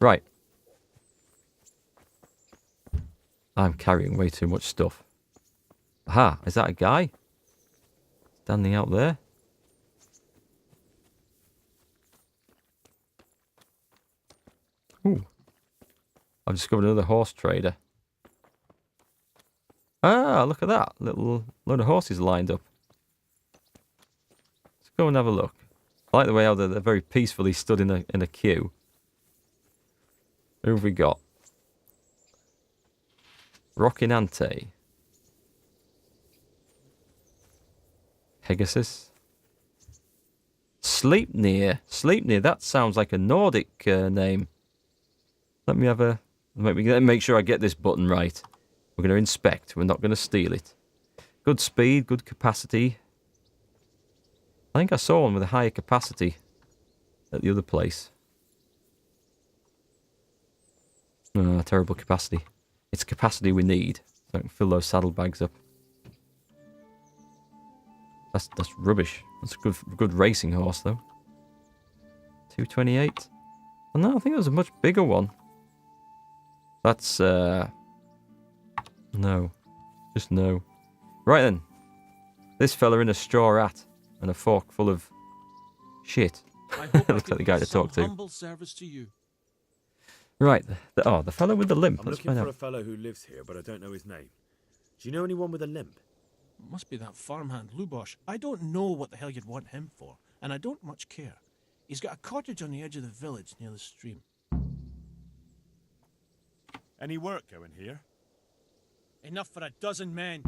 Right. I'm carrying way too much stuff. Aha, is that a guy? Standing out there? Ooh. I've discovered another horse trader. Ah, look at that. Little load of horses lined up. Let's go and have a look. I like the way how they're very peacefully stood in a queue. Who have we got? Rockinante. Pegasus. Sleipnir. Sleipnir, that sounds like a Nordic name. Let me have a... Let me make sure I get this button right. We're going to inspect. We're not going to steal it. Good speed, good capacity. I think I saw one with a higher capacity at the other place. Terrible capacity. It's capacity we need. So I can fill those saddlebags up. That's rubbish. That's a good racing horse, though. 228. Oh, no, I think it was a much bigger one. That's, no. Just no. Right then. This fella in a straw hat and a fork full of shit. Looks like the guy to talk to. Humble service to you. Right. The fellow with the limp. I'm Let's looking find for out. a fellow who lives here, but I don't know his name. Do you know anyone with a limp? Must be that farmhand Lubosh. I don't know what the hell you'd want him for, and I don't much care. He's got a cottage on the edge of the village near the stream. Any work going here? Enough for a dozen men.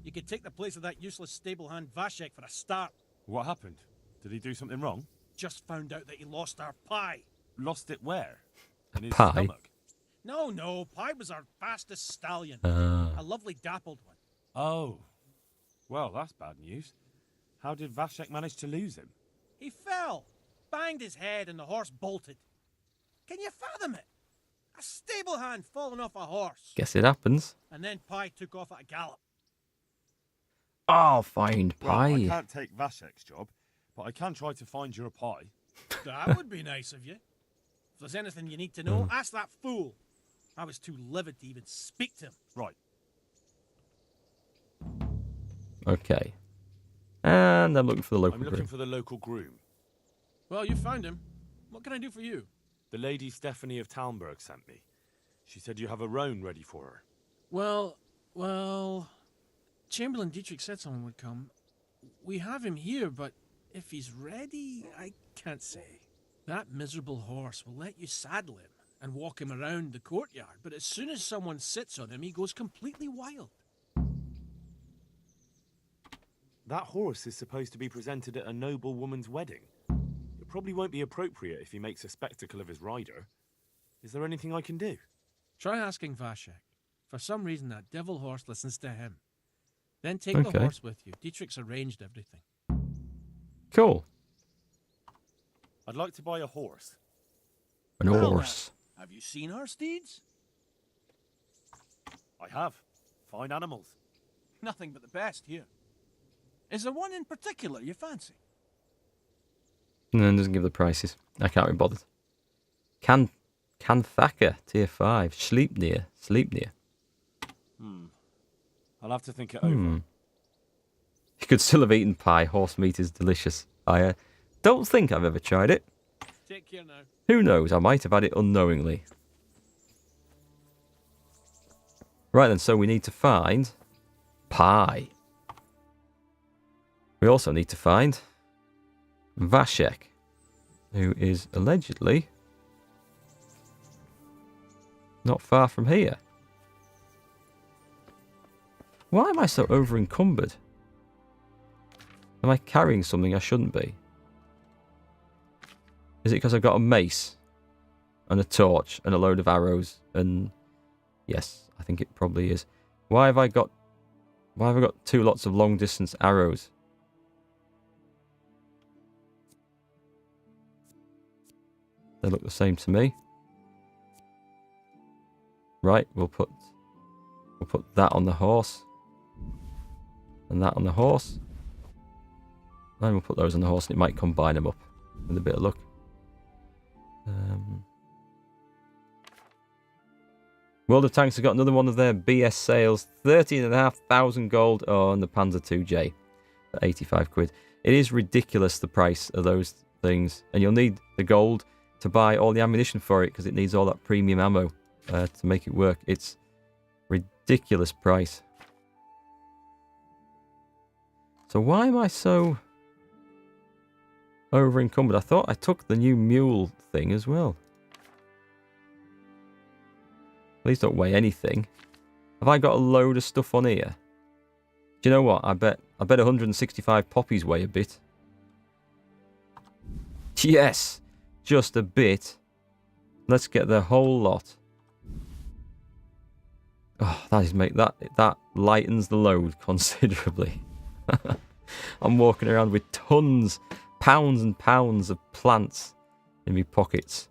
You could take the place of that useless stable hand Vashek for a start. What happened? Did he do something wrong? Just found out that he lost our pie. Lost it where? In his Pie? stomach? No, Pie was our fastest stallion. Ah. A lovely dappled one. Oh. Well, that's bad news. How did Vashek manage to lose him? He fell, banged his head, and the horse bolted. Can you fathom it? A stable hand falling off a horse. Guess it happens. And then Pie took off at a gallop. Oh, find Well, I pie. can't take Vashek's job, but I can try to find your pie. That would be nice of you. If there's anything you need to know, ask that fool. I was too livid to even speak to him. Right. Okay. And I'm looking for the local I'm looking group. for the local groom. Well, you found him. What can I do for you? The lady Stephanie of Talmberg sent me. She said you have a roan ready for her. Well, Chamberlain Dietrich said someone would come. We have him here, but if he's ready, I can't say. That miserable horse will let you saddle him and walk him around the courtyard, but as soon as someone sits on him, he goes completely wild. That horse is supposed to be presented at a noble woman's wedding. It probably won't be appropriate if he makes a spectacle of his rider. Is there anything I can do? Try asking Vashek. For some reason, that devil horse listens to him. Then take the Okay. horse with you. Dietrich's arranged everything. Cool. I'd like to buy a horse. An Well, horse. Have you seen our steeds? I have. Fine animals. Nothing but the best here. Is there one in particular you fancy? And then doesn't give the prices. I can't be bothered. Canthaka, tier 5. Sleipnir. I'll have to think it over. You could still have eaten pie. Horse meat is delicious. I don't think I've ever tried it. Take care now. Who knows? I might have had it unknowingly. Right then, so we need to find pie. We also need to find Vashek, who is allegedly not far from here. Why am I so over encumbered? Am I carrying something I shouldn't be? Is it because I've got a mace and a torch and a load of arrows? And yes, I think it probably is. Why have I got two lots of long distance arrows? They look the same to me. Right, we'll put that on the horse. And that on the horse. Then we'll put those on the horse and it might combine them up with a bit of luck. World of Tanks have got another one of their BS sales. 13,500 gold. Oh, and the Panzer 2J at 85 quid. It is ridiculous, the price of those things. And you'll need the gold to buy all the ammunition for it because it needs all that premium ammo to make it work. It's ridiculous price. So why am I so over encumbered? I thought I took the new mule thing as well. Please don't weigh anything. Have I got a load of stuff on here? Do you know what? I bet 165 poppies weigh a bit. Yes! Just a bit. Let's get the whole lot. Oh, that lightens the load considerably. I'm walking around with tons, pounds and pounds of plants in my pockets.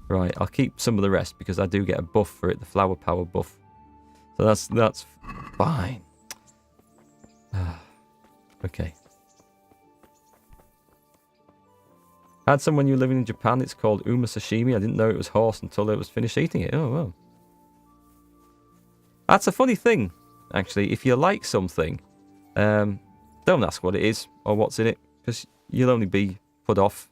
Right, I'll keep some of the rest because I do get a buff for it, the flower power buff. So that's fine. Okay. I had someone new living in Japan. It's called Uma Sashimi. I didn't know it was horse until it was finished eating it. Oh, well. That's a funny thing, actually. If you like something, don't ask what it is or what's in it, because you'll only be put off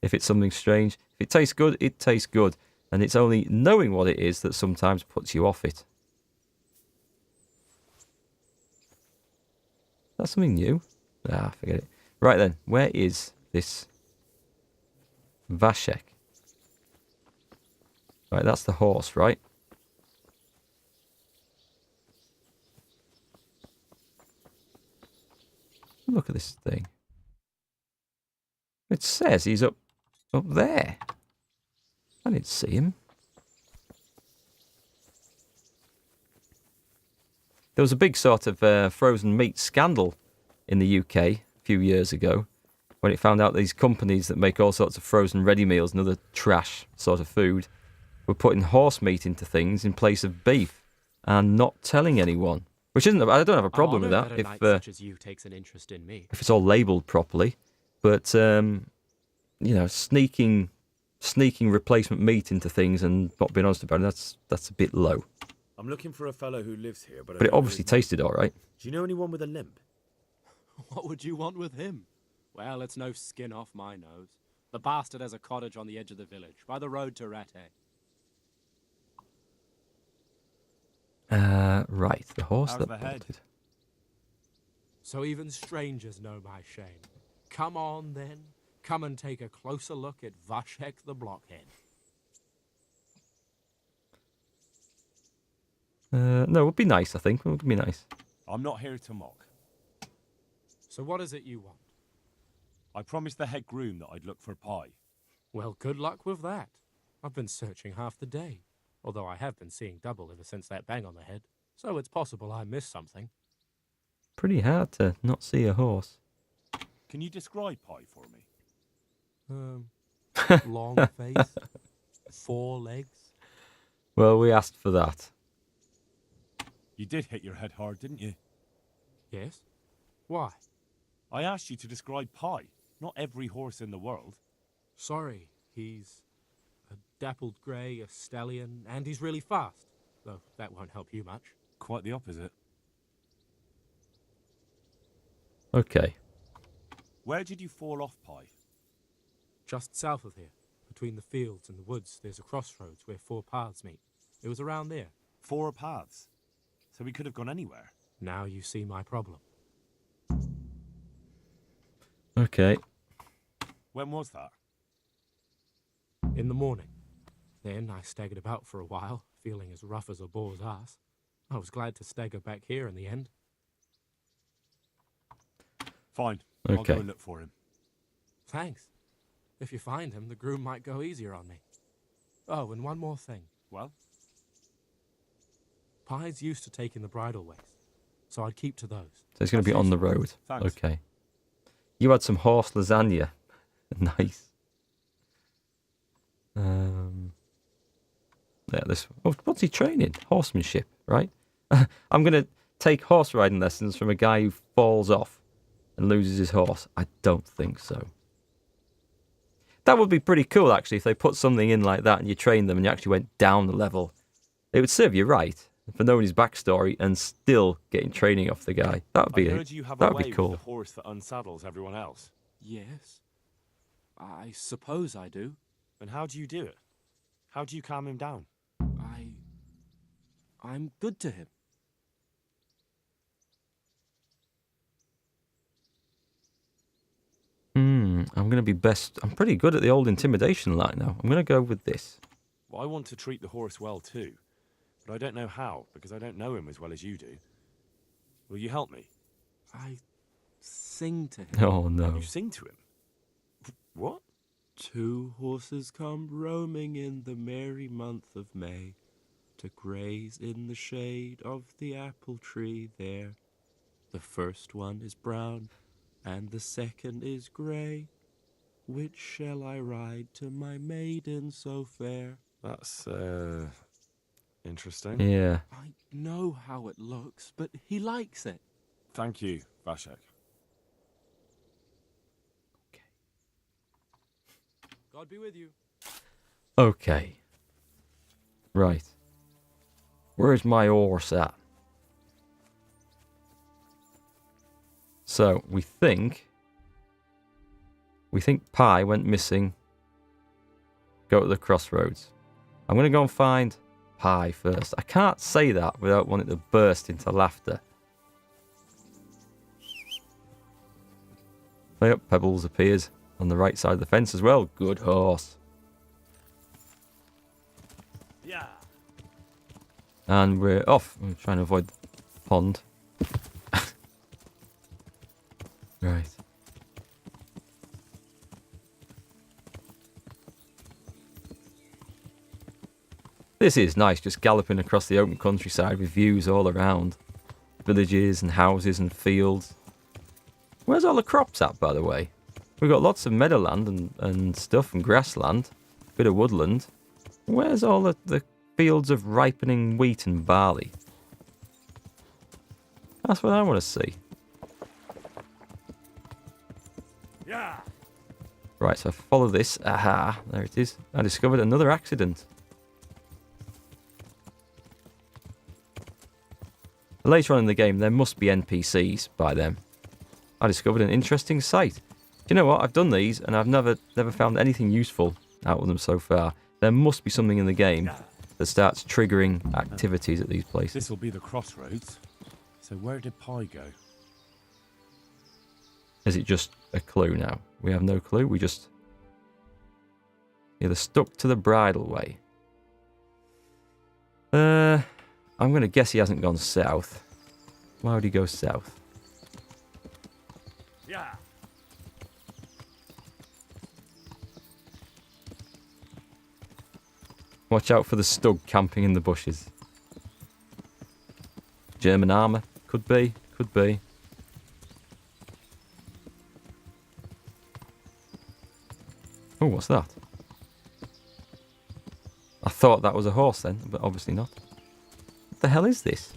if it's something strange. If it tastes good, it tastes good. And it's only knowing what it is that sometimes puts you off it. That's something new? Ah, forget it. Right then, where is this Vashek? Right, that's the horse, right? Look at this thing. It says he's up there. I didn't see him. There was a big sort of frozen meat scandal in the UK a few years ago when it found out these companies that make all sorts of frozen ready meals and other trash sort of food were putting horse meat into things in place of beef and not telling anyone. Which isn't. I don't have a problem with that such as you takes an interest in me. if it's all labelled properly. But you know, sneaking replacement meat into things and not being honest about it, that's a bit low. I'm looking for a fellow who lives here, but But it obviously tasted all right. Do you know anyone with a limp? What would you want with him? Well, it's no skin off my nose. The bastard has a cottage on the edge of the village, by the road to Rattay. Right, the horse How's that the head? bolted. So even strangers know my shame. Come on, then. Come and take a closer look at Vashek the Blockhead. No, it would be nice, I think. It would be nice. I'm not here to mock. So what is it you want? I promised the head groom that I'd look for pie. Well, good luck with that. I've been searching half the day, although I have been seeing double ever since that bang on the head, so it's possible I missed something. Pretty hard to not see a horse. Can you describe pie for me? Long face, 4 legs. Well, we asked for that. You did hit your head hard, didn't you? Yes? Why? I asked you to describe pie, not every horse in the world. Sorry, he's a dappled grey, a stallion, and he's really fast. Though that won't help you much. Quite the opposite. Okay. Where did you fall off, Pie? Just south of here, between the fields and the woods, there's a crossroads where 4 paths meet. It was around there. 4 paths. So we could have gone anywhere. Now you see my problem. Okay. When was that? In the morning. Then I staggered about for a while, feeling as rough as a boar's ass. I was glad to stagger back here in the end. Fine. I'll Okay. go and look for him. Thanks. If you find him, the groom might go easier on me. Oh, and one more thing. Well? Pies used to take in the bridle ways, so I'd keep to those. So it's going to be on the road. Thanks. Okay. You had some horse lasagna. Nice. Yeah, this. Oh, what's he training? Horsemanship, right? I'm going to take horse riding lessons from a guy who falls off and loses his horse. I don't think so. That would be pretty cool, actually, if they put something in like that and you trained them and you actually went down the level. It would serve you right for knowing his backstory and still getting training off the guy. That would I be heard you have a that would way be with cool. the horse that unsaddles everyone else. Yes. I suppose I do. And how do you do it? How do you calm him down? I'm good to him. I'm going to be best. I'm pretty good at the old intimidation line now. I'm going to go with this. Well, I want to treat the horse well too, but I don't know how because I don't know him as well as you do. Will you help me? I sing to him. Oh, no. You sing to him? What? 2 horses come roaming in the merry month of May to graze in the shade of the apple tree there. The first one is brown and the second is grey. Which shall I ride to my maiden so fair? That's, interesting. Yeah. I know how it looks, but he likes it. Thank you, Vashek. God be with you. Okay. Right. Where's my horse at? So, we think Pi went missing. Go to the crossroads. I'm going to go and find Pi first. I can't say that without wanting to burst into laughter. Yep, Pebbles appears on the right side of the fence as well. Good horse. Yeah. And we're off. I'm trying to avoid the pond. Right. This is nice, just galloping across the open countryside with views all around. Villages and houses and fields. Where's all the crops at, by the way? We've got lots of meadowland and stuff and grassland. Bit of woodland. Where's all the fields of ripening wheat and barley? That's what I want to see. Yeah. Right, so I follow this. Aha, there it is. I discovered another accident. Later on in the game, there must be NPCs by them. I discovered an interesting site. Do you know what? I've done these, and I've never found anything useful out of them so far. There must be something in the game that starts triggering activities at these places. This will be the crossroads. So where did Pi go? Is it just a clue now? We have no clue. We just either stuck to the bridle way. I'm going to guess he hasn't gone south. Why would he go south? Yeah. Watch out for the stug camping in the bushes. German armour. Could be. Could be. Oh, what's that? I thought that was a horse then, but obviously not. What the hell is this?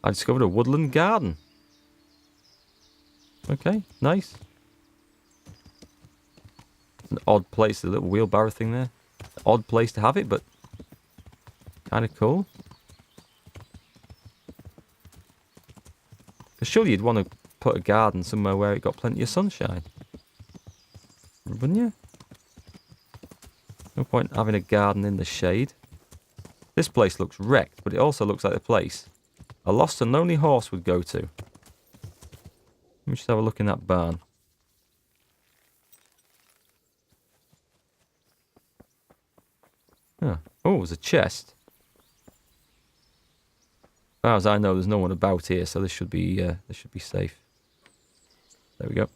I discovered a woodland garden. Okay, nice. It's an odd place, the little wheelbarrow thing there. Odd place to have it, but kind of cool. Because surely you'd want to put a garden somewhere where it got plenty of sunshine. Wouldn't you? No point having a garden in the shade. This place looks wrecked, but it also looks like a place a lost and lonely horse would go to. Let me just have a look in that barn. Huh. Oh, there's a chest. As far as I know, there's no one about here, so this should be safe. There we go.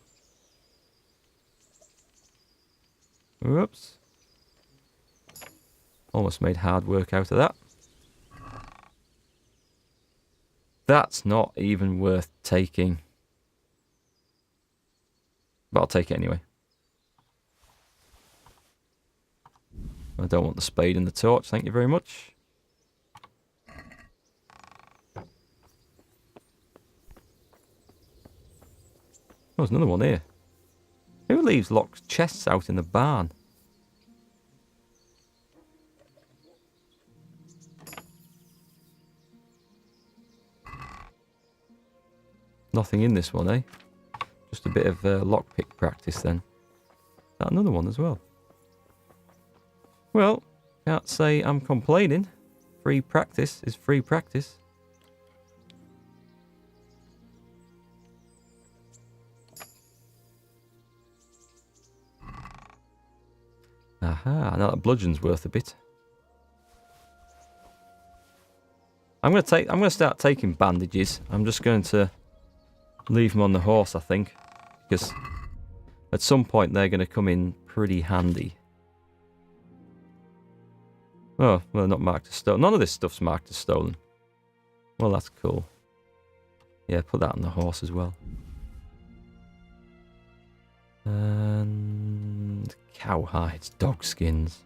Whoops. Almost made hard work out of that. That's not even worth taking. But I'll take it anyway. I don't want the spade and the torch, thank you very much. Oh, there's another one here. Who leaves locked chests out in the barn? Nothing in this one, eh? Just a bit of lockpick practice then. Is that another one as well? Well, can't say I'm complaining. Free practice is free practice. Aha, now that bludgeon's worth a bit. I'm gonna start taking bandages. I'm just going to leave them on the horse, I think, because at some point they're going to come in pretty handy. Oh, well, they're not marked as stolen. None of this stuff's marked as stolen. Well, that's cool. Yeah, put that on the horse as well. And cow hides, dog skins.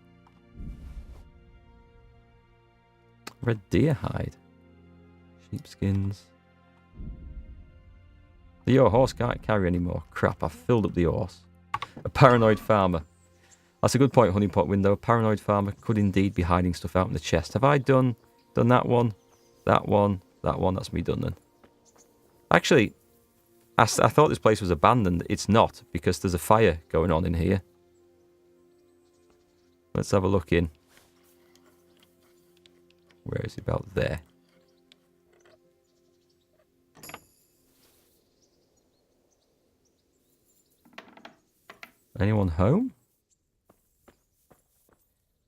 Red deer hide. Sheepskins. Your horse can't carry anymore. Crap, I've filled up the horse. A paranoid farmer. That's a good point, Honeypot Window. A paranoid farmer could indeed be hiding stuff out in the chest. Have I done that one? That one? That one? That's me done then. Actually, I thought this place was abandoned. It's not, because there's a fire going on in here. Let's have a look in. Where is it? About there. Anyone home?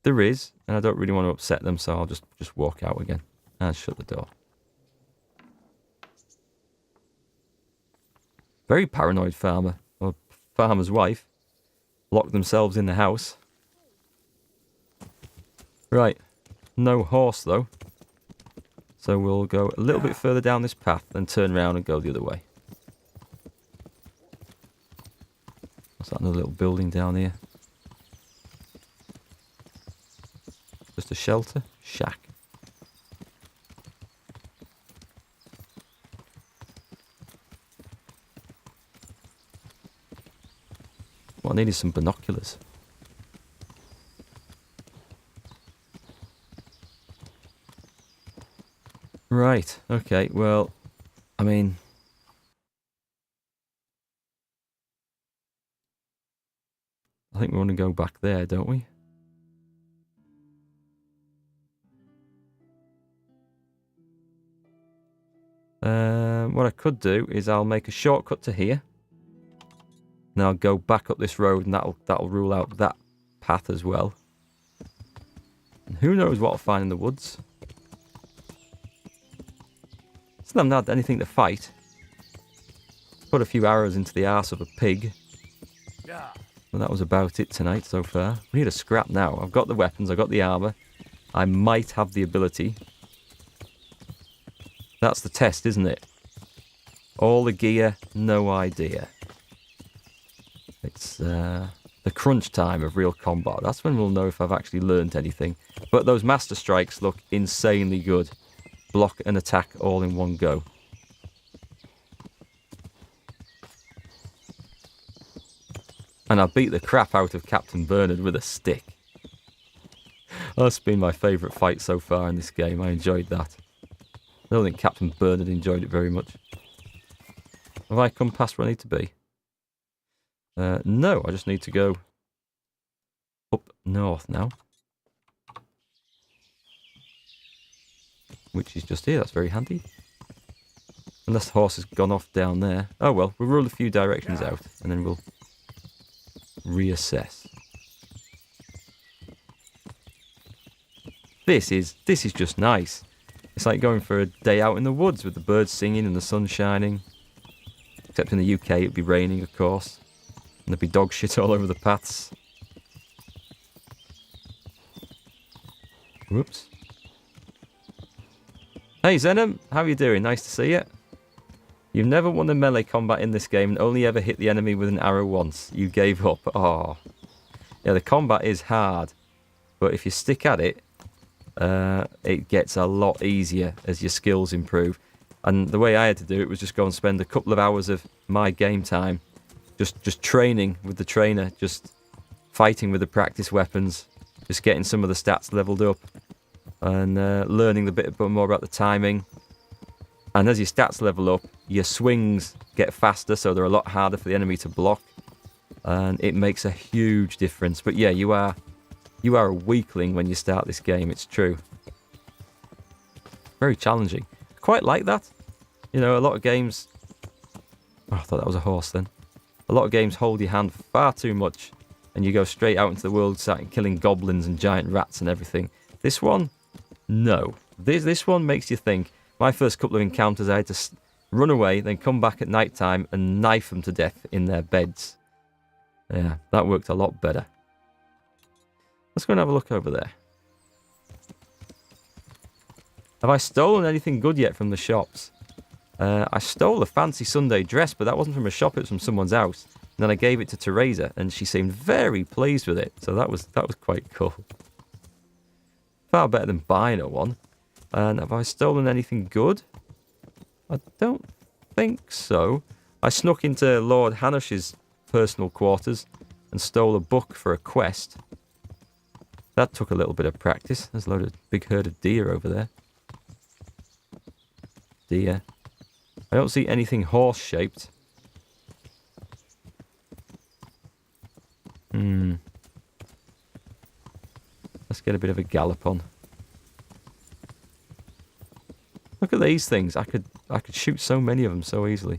There is, and I don't really want to upset them, so I'll just walk out again and shut the door. Very paranoid farmer, or farmer's wife. Locked themselves in the house. Right, no horse though. So we'll go a little bit further down this path, then turn around and go the other way. What's that, another little building down here? Just a shelter? Shack. What I need is some binoculars. Right, okay, well, I mean... I think we want to go back there, don't we? What I could do is I'll make a shortcut to here. And I'll go back up this road, and that'll rule out that path as well. And who knows what I'll find in the woods. Still haven't had anything to fight. Put a few arrows into the arse of a pig. Well, that was about it tonight so far. We need a scrap now. I've got the weapons, I've got the armour. I might have the ability. That's the test, isn't it? All the gear, no idea. It's the crunch time of real combat. That's when we'll know if I've actually learned anything. But those master strikes look insanely good. Block and attack all in one go. And I beat the crap out of Captain Bernard with a stick. That's been my favourite fight so far in this game. I enjoyed that. I don't think Captain Bernard enjoyed it very much. Have I come past where I need to be? No, I just need to go up north now. Which is just here, that's very handy. Unless the horse has gone off down there. Oh well, we'll rule a few directions out and then we'll reassess. This is just nice. It's like going for a day out in the woods with the birds singing and the sun shining. Except in the UK it'd be raining, of course. And there'd be dog shit all over the paths. Whoops. Hey Zenom, how are you doing? Nice to see you. You've never won a melee combat in this game and only ever hit the enemy with an arrow once. You gave up. Oh. Yeah, the combat is hard. But if you stick at it, it gets a lot easier as your skills improve. And the way I had to do it was just go and spend a couple of hours of my game time just training with the trainer, just fighting with the practice weapons, just getting some of the stats leveled up, and learning a bit more about the timing. And as your stats level up, your swings get faster, so they're a lot harder for the enemy to block, and it makes a huge difference. But yeah, you are a weakling when you start this game, it's true. Very challenging. Quite like that. You know, a lot of games... Oh, I thought that was a horse then. A lot of games hold your hand far too much, and you go straight out into the world starting killing goblins and giant rats and everything. This one, no. This one makes you think. My first couple of encounters, I had to run away, then come back at night time and knife them to death in their beds. Yeah, that worked a lot better. Let's go and have a look over there. Have I stolen anything good yet from the shops? I stole a fancy Sunday dress, but that wasn't from a shop, it was from someone's house. And then I gave it to Teresa, and she seemed very pleased with it. So that was quite cool. Far better than buying her one. And have I stolen anything good? I don't think so. I snuck into Lord Hanush's personal quarters and stole a book for a quest. That took a little bit of practice. There's a big herd of deer over there. Deer. I don't see anything horse-shaped. Let's get a bit of a gallop on. Look at these things. I could shoot so many of them so easily.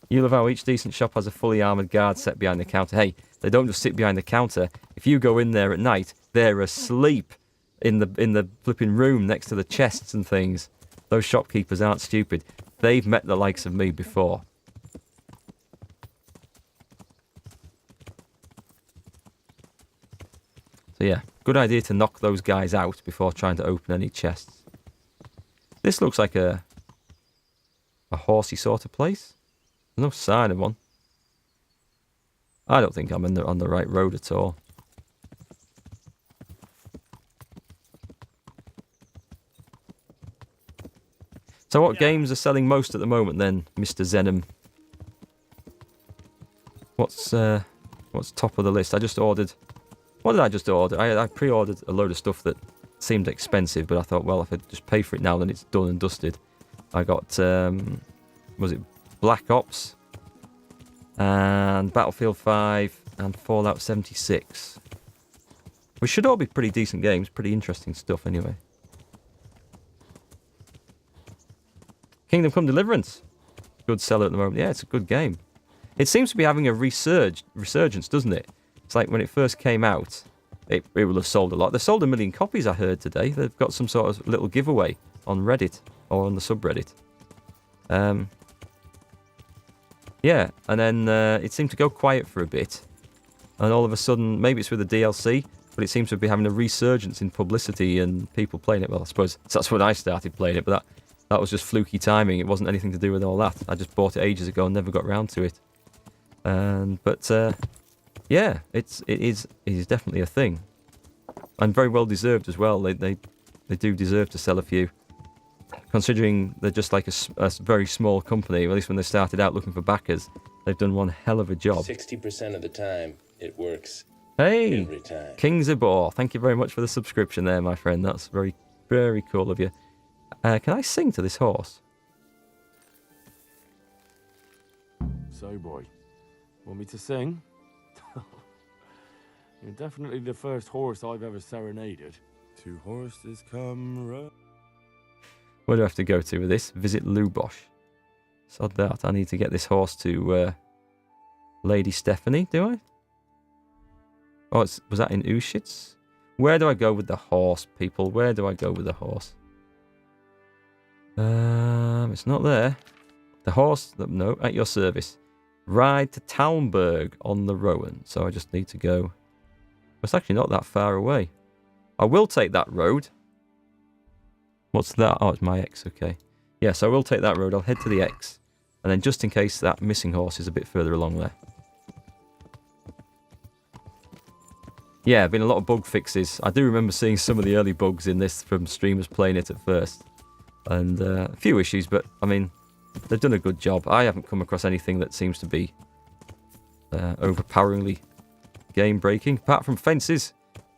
You love how each decent shop has a fully armoured guard set behind the counter. Hey, they don't just sit behind the counter. If you go in there at night, they're asleep in the flipping room next to the chests and things. Those shopkeepers aren't stupid. They've met the likes of me before. So yeah, good idea to knock those guys out before trying to open any chests. This looks like a horsey sort of place. There's no sign of one. I don't think I'm on the right road at all. So what games are selling most at the moment then, Mr. Zenom? What's top of the list? I just ordered... What did I just order? I pre-ordered a load of stuff that seemed expensive, but I thought, well, if I just pay for it now, then it's done and dusted. I got, was it Black Ops, and Battlefield 5, and Fallout 76. Which should all be pretty decent games, pretty interesting stuff anyway. Kingdom Come Deliverance. Good seller at the moment. Yeah, it's a good game. It seems to be having a resurgence, doesn't it? It's like when it first came out, it will have sold a lot. They've sold 1 million copies, I heard today. They've got some sort of little giveaway on Reddit or on the subreddit. Yeah, and then it seemed to go quiet for a bit. And all of a sudden, maybe it's with the DLC, but it seems to be having a resurgence in publicity and people playing it. Well, I suppose that's when I started playing it, but that was just fluky timing. It wasn't anything to do with all that. I just bought it ages ago and never got round to it. Yeah, it is definitely a thing, and very well deserved as well. They do deserve to sell a few, considering they're just like a very small company. At least when they started out looking for backers, they've done one hell of a job. 60% of the time, it works. Hey, Every time. King Zabor, thank you very much for the subscription there, my friend. That's very, very cool of you. Can I sing to this horse? So, boy, want me to sing? You're definitely the first horse I've ever serenaded. 2 horses come Where do I have to go to with this? Visit Lubosh. Sod that. I need to get this horse to Lady Stephanie, do I? Oh, was that in Ushitz? Where do I go with the horse, people? Where do I go with the horse? It's not there. The horse, no, at your service. Ride to Talmberg on the Rowan. So I just need to go. It's actually not that far away. I will take that road. What's that? Oh, it's my X, okay. Yes, I will take that road. I'll head to the X. And then just in case that missing horse is a bit further along there. Yeah, been a lot of bug fixes. I do remember seeing some of the early bugs in this from streamers playing it at first. And a few issues, but I mean, they've done a good job. I haven't come across anything that seems to be overpoweringly game breaking, apart from fences.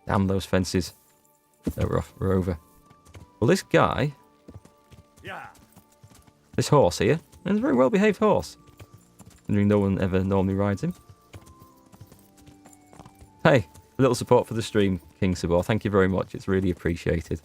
Damn those fences. No, we're over. Well, this guy, this horse here, is a very well behaved horse. Considering no one ever normally rides him. Hey, a little support for the stream, King Sabor. Thank you very much. It's really appreciated.